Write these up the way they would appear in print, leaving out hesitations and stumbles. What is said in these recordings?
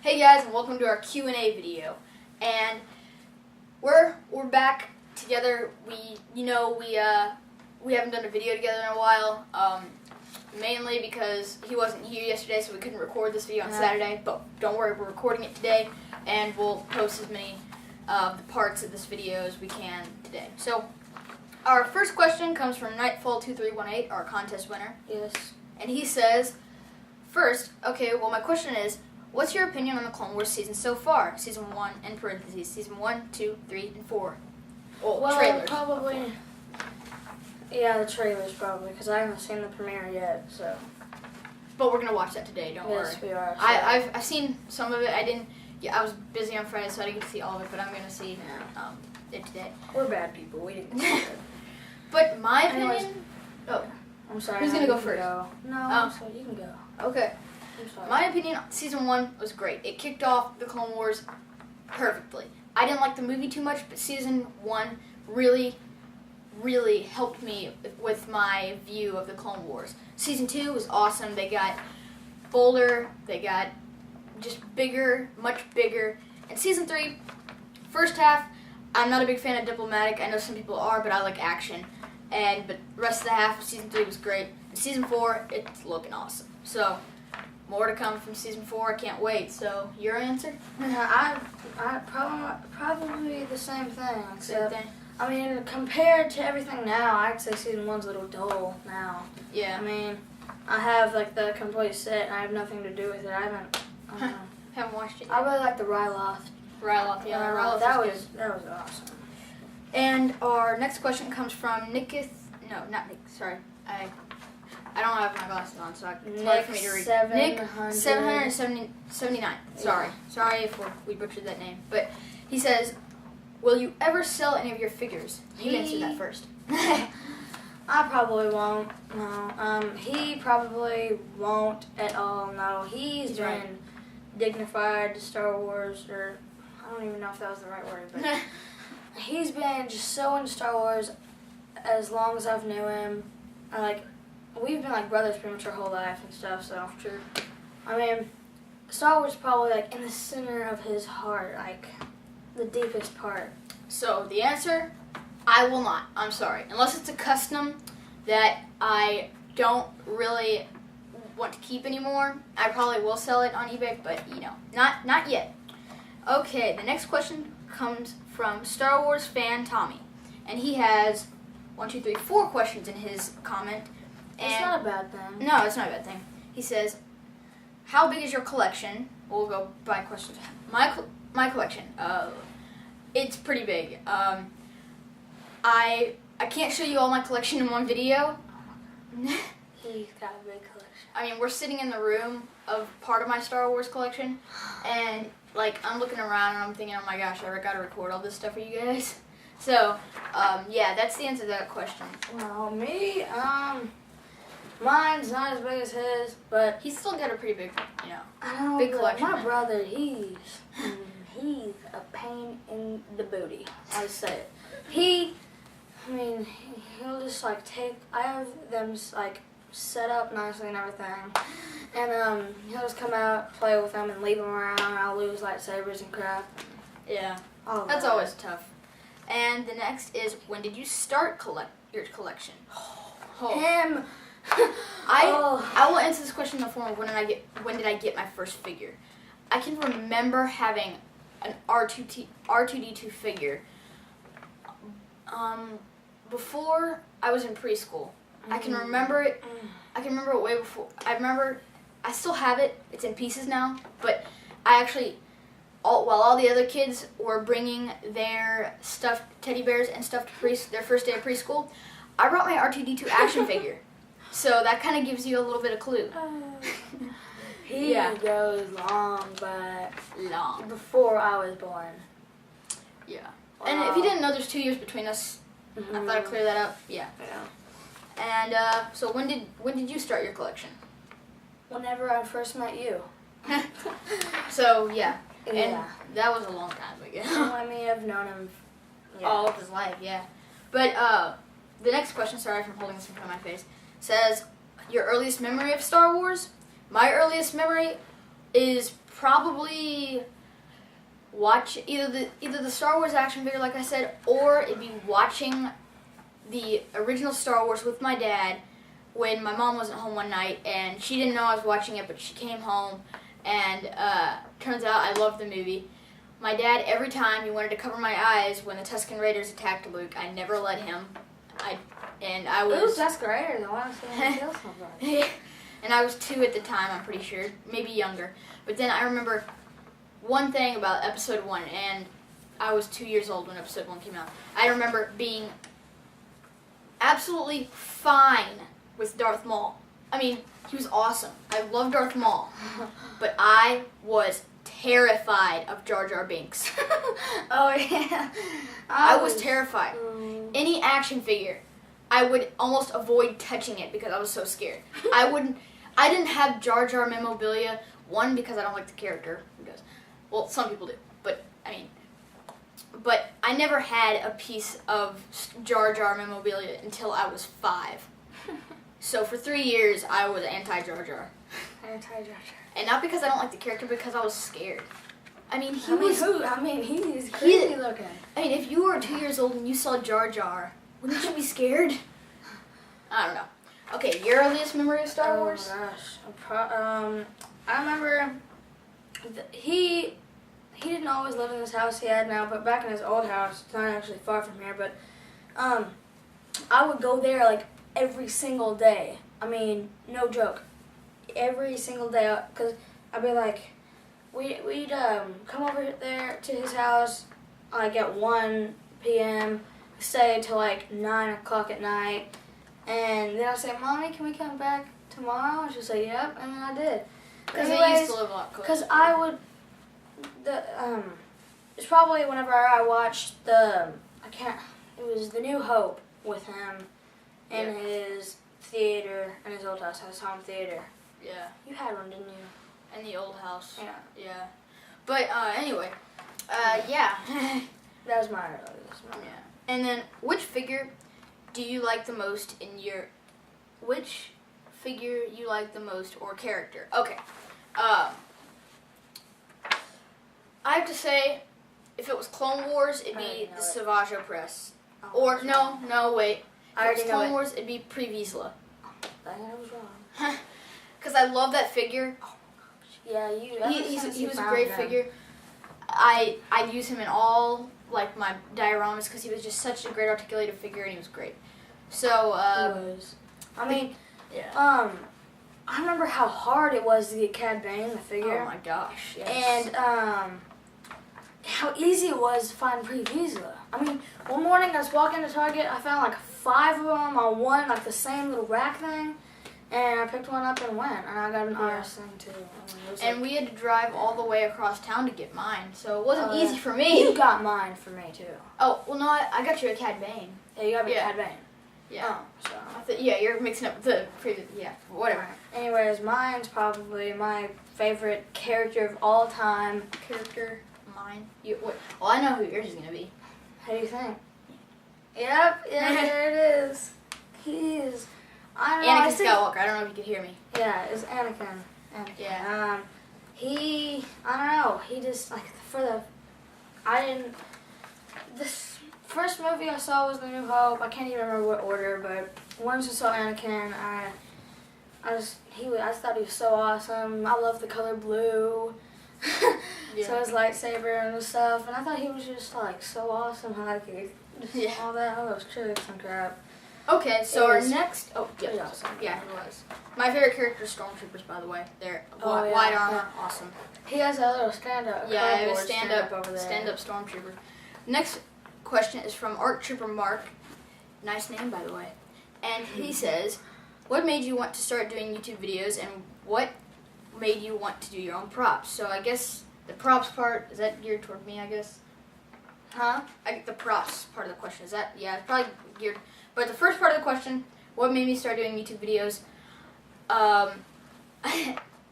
Hey guys, and welcome to our Q&A video. And we're back together. We haven't done a video together in a while. Mainly because he wasn't here yesterday, so we couldn't record this video on Saturday. But don't worry, we're recording it today, and we'll post as many the parts of this video as we can today. So our first question comes from Nightfall2318, our contest winner. Yes. And he says, first, my question is, what's your opinion on the Clone Wars season so far? Season 1, in parentheses, season 1, 2, 3, and 4. Well, trailers. Probably. Yeah, the trailers probably, because I haven't seen the premiere yet, so. But we're going to watch that today, don't worry. Yes, we are. So. I've seen some of it. I was busy on Friday, so I didn't get to see all of it, but I'm going to see it today. We're bad people. We didn't see it. But my Anyways. opinion... Oh, I'm sorry. Who's going to go first? No, I'm sorry. You can go. Okay. I'm sorry. My opinion, season 1 was great. It kicked off the Clone Wars perfectly. I didn't like the movie too much, but season 1 really helped me with my view of the Clone Wars. Season 2 was awesome. They got bolder, they got just bigger, much bigger. And season 3, first half, I'm not a big fan of Diplomatic. I know some people are, but I like action. But the rest of the half of season 3 was great. And season 4, it's looking awesome. So, more to come from season 4. I can't wait. So, your answer? I probably the same thing. Same thing? I mean, compared to everything now, I'd say season 1's a little dull now. Yeah. I mean, I have like the complete set, and I have nothing to do with it. I Haven't watched it yet. I really like the Ryloth. Ryloth, yeah. Ryloth that was good. was awesome. And our next question comes from Nicketh. No, not Nick. Sorry, I don't have my glasses on, so it's hard for me to read. Nick 779. Sorry if we butchered that name. But he says, "Will you ever sell any of your figures?" You answered that first. I probably won't. No. He probably won't at all. No. He's been right. dignified to Star Wars, or I don't even know if that was the right word, but he's been just so into Star Wars as long as I've knew him. We've been like brothers pretty much our whole life and stuff, so. True. I mean, Star Wars is probably like in the center of his heart, like the deepest part. So the answer, I will not. I'm sorry. Unless it's a custom that I don't really want to keep anymore, I probably will sell it on eBay, but not yet. Okay, the next question comes from Star Wars fan Tommy, and he has 4 questions in his comment. And It's not a bad thing. no, it's not a bad thing. He says, "How big is your collection?" We'll go by questions. My collection. It's pretty big. I can't show you all my collection in one video. He's got a big collection. I mean, we're sitting in the room of part of my Star Wars collection, and I'm looking around and I'm thinking, oh my gosh, I gotta record all this stuff for you guys. So, that's the answer to that question. Well, me, mine's not as big as his, but He's still got a pretty big, I don't big know, collection. my brother, he's a pain in the booty. I say it. He'll just I have them set up nicely and everything, and he'll just come out, play with them, and leave them around. I'll lose lightsabers and crap. Yeah, All that's that. always tough. And the next is, when did you start your collection? Him. I will answer this question in the form of when did I get my first figure. I can remember having an R2D2 figure before I was in preschool. I can remember it. I can remember it way before. I still have it. It's in pieces now, but I actually, while all the other kids were bringing their stuffed teddy bears and stuff to their first day of preschool, I brought my R2D2 action figure. So that kind of gives you a little bit of clue. He goes long, but Long. before I was born. Yeah. And if you didn't know, there's 2 years between us. I thought I'd clear that up. Yeah. And so when did you start your collection? Whenever I first met you. So yeah. And Yeah. that was a long time ago. I've known him All of his life, yeah. But the next question, sorry if I'm holding this in front of my face, says, your earliest memory of Star Wars? My earliest memory is probably watch either the Star Wars action figure, like I said, or it'd be watching the original Star Wars with my dad when my mom wasn't home one night, and she didn't know I was watching it, but she came home, and turns out I loved the movie. My dad, every time he wanted to cover my eyes when the Tusken Raiders attacked Luke, I never let him. I was... Ooh, that's great. I want to see him kill somebody. And I was 2 at the time, I'm pretty sure, maybe younger. But then I remember one thing about Episode 1, and I was 2 years old when Episode 1 came out. I remember being absolutely fine with Darth Maul. I mean, he was awesome. I love Darth Maul. But I was terrified of Jar Jar Binks. Oh, yeah. I was terrified. Any action figure, I would almost avoid touching it because I was so scared. I didn't have Jar Jar memorabilia, one, because I don't like the character. Who does? Well, some people do. But I never had a piece of Jar Jar memorabilia until I was 5. So for 3 years, I was anti-Jar Jar. Anti-Jar Jar. And not because I don't like the character, because I was scared. I mean, he's crazy looking. I mean, if you were 2 years old and you saw Jar Jar, wouldn't you be scared? I don't know. Okay, your earliest memory of Star Wars? Oh my gosh. I remember he didn't always live in this house he had now, but back in his old house, it's not actually far from here, but I would go there like every single day. I mean, no joke. Every single day, because I'd be like, we'd come over there to his house like at 1 p.m., stay till like 9 o'clock at night, and then I'd say, Mommy, can we come back tomorrow? She'd say, yep, and then I did. Because they used to live a lot closer. Because I would, it's probably whenever I watched it was The New Hope with him in his theater, in his old house, his home theater. Yeah. You had one, didn't you? In the old house. Yeah. Yeah. But anyway, yeah. That was my earliest memory. Yeah. And then, which figure do you like the most which figure you like the most or character? Okay. I have to say, if it was Clone Wars, it'd be the Savage Opress. Or, no, wait. If it was Clone Wars, it'd be Pre Vizsla. I was wrong. Because I love that figure. Yeah, he was a great figure. I'd use him in all like my dioramas because he was just such a great articulated figure and he was great. So he was. I mean, yeah. I remember how hard it was to get Cad Bane, the figure. Oh my gosh! Yes. And how easy it was to find Pre Vizsla. I mean, one morning I was walking to Target, I found like 5 of them on one, like the same little rack thing. And I picked one up and went, and I got an RS thing too. And we had to drive all the way across town to get mine, so it wasn't easy for me. You got mine for me too. Oh, well no, I got you a Cad Bane. Yeah, you got me a Cad Bane. Yeah. Oh, so. I thought, you're mixing up the previous, whatever. Right. Anyways, mine's probably my favorite character of all time. Mine? Well, I know who yours is going to be. How do you think? Yep, there it is. He is... Anakin Skywalker. I don't know if you could hear me. Yeah, it's Anakin. Yeah. I don't know. He just this first movie I saw was The New Hope. I can't even remember what order, but once I saw Anakin, I thought he was so awesome. I love the color blue. So his lightsaber and stuff, and I thought he was just like so awesome. Like all those tricks and crap. Okay, so our next... Yeah, it was. My favorite character is Stormtroopers, by the way. They're wide armor, awesome. He has a little stand-up. Yeah, it was stand-up Stormtrooper. Next question is from Arc Trooper Mark. Nice name, by the way. And he says, what made you want to start doing YouTube videos, and what made you want to do your own props? So I guess the props part, is that geared toward me, I guess? Huh? The props part of the question, is that... Yeah, it's probably geared... But the first part of the question, what made me start doing YouTube videos?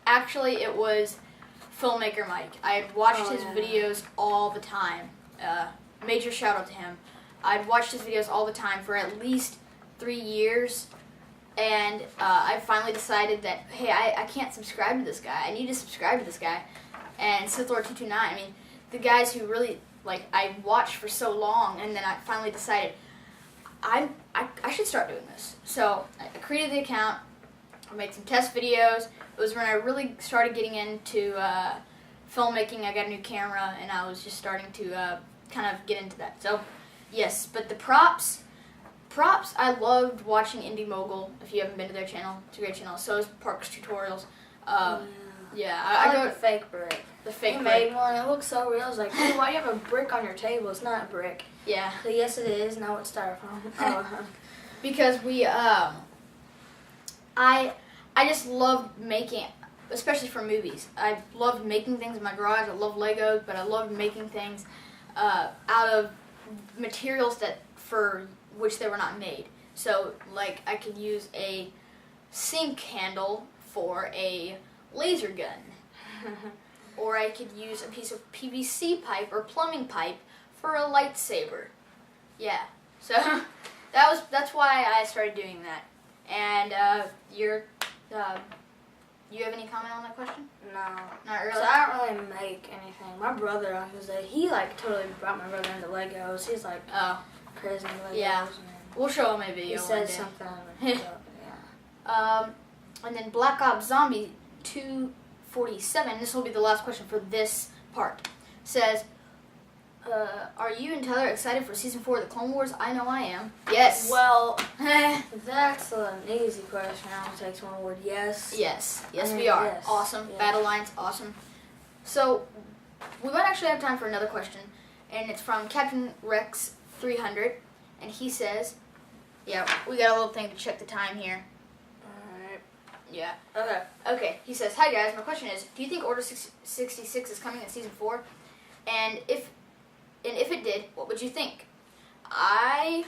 Actually, it was Filmmaker Mike. I had watched his videos all the time. Major shout out to him. I'd watched his videos all the time for at least 3 years. And I finally decided that, hey, I can't subscribe to this guy. I need to subscribe to this guy. and Sith Lord 229. I mean, the guys who really like I watched for so long, and then I finally decided I should start doing this. So I created the account. I made some test videos. It was when I really started getting into filmmaking. I got a new camera, and I was just starting to kind of get into that. So, yes, but the props, I loved watching Indie Mogul. If you haven't been to their channel, it's a great channel. So is Parks Tutorials. Yeah, I like the fake brick. The fake he brick. made one. It looks so real. I was like, hey, why do you have a brick on your table? It's not a brick. Yeah. So yes, it is. Now it's styrofoam. Because we, I just loved making, especially for movies. I loved making things in my garage. I love Legos, but I loved making things out of materials that for which they were not made. So, like, I could use a sink handle for a laser gun, or I could use a piece of PVC pipe or plumbing pipe for a lightsaber. Yeah. So that's why I started doing that. And you have any comment on that question? No. Not really? So I don't really make anything. My brother on his day, he like totally brought my brother into Legos. He's like crazy into Legos. Yeah. We'll show him a He video one says day. something. Yeah. And then Black Ops Zombie 247, this will be the last question for this part, says, are you and Tyler excited for Season 4 of The Clone Wars? I know I am. Yes. Well, that's an easy question. I'll take one word. Yes. Yes. Yes, I mean, we are. yes. Awesome. Yes. Battle Lines, awesome. So, we might actually have time for another question, and it's from Captain Rex 300, and he says, yeah, we got a little thing to check the time here. Alright. Yeah. Okay. Okay, he says, hi guys, my question is, do you think Order 66 is coming in Season 4? And if it did, what would you think? I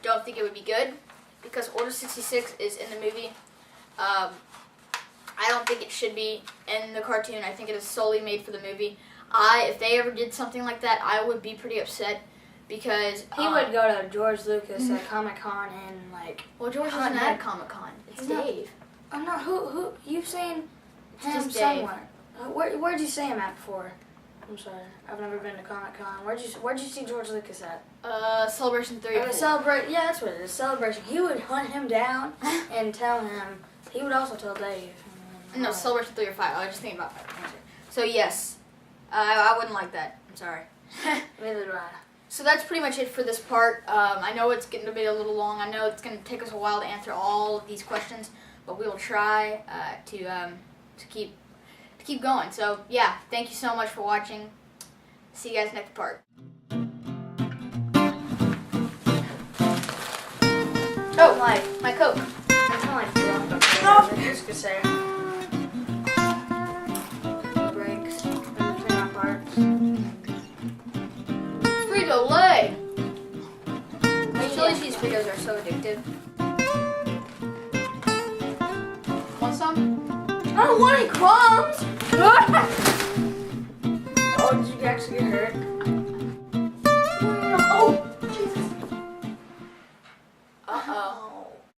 don't think it would be good, because Order 66 is in the movie. I don't think it should be in the cartoon. I think it is solely made for the movie. If they ever did something like that, I would be pretty upset, because He would go to George Lucas at Comic-Con and like... Well, George isn't at Comic-Con. It's He's not- Dave. I'm not... Who... You've seen him just Dave. somewhere. Where'd you see him at before? I'm sorry. I've never been to Comic-Con. Where'd you see George Lucas at? Celebration 3. Yeah, that's what it is. Celebration. He would hunt him down and tell him. He would also tell Dave. No, Celebration 3 or 5. I was just thinking about 5. So yes, I wouldn't like that. I'm sorry. Neither do I. So that's pretty much it for this part. I know it's getting to be a little long. I know it's going to take us a while to answer all of these questions, but we will try to keep going. So yeah, thank you so much for watching. See you guys next part. Oh, my Coke. I'm kind of like drunk up there. I was just gonna say. Breaks in between our parts. Frito-Lay. Chili cheese Fritos are so addictive. Want some? I don't want any crumbs!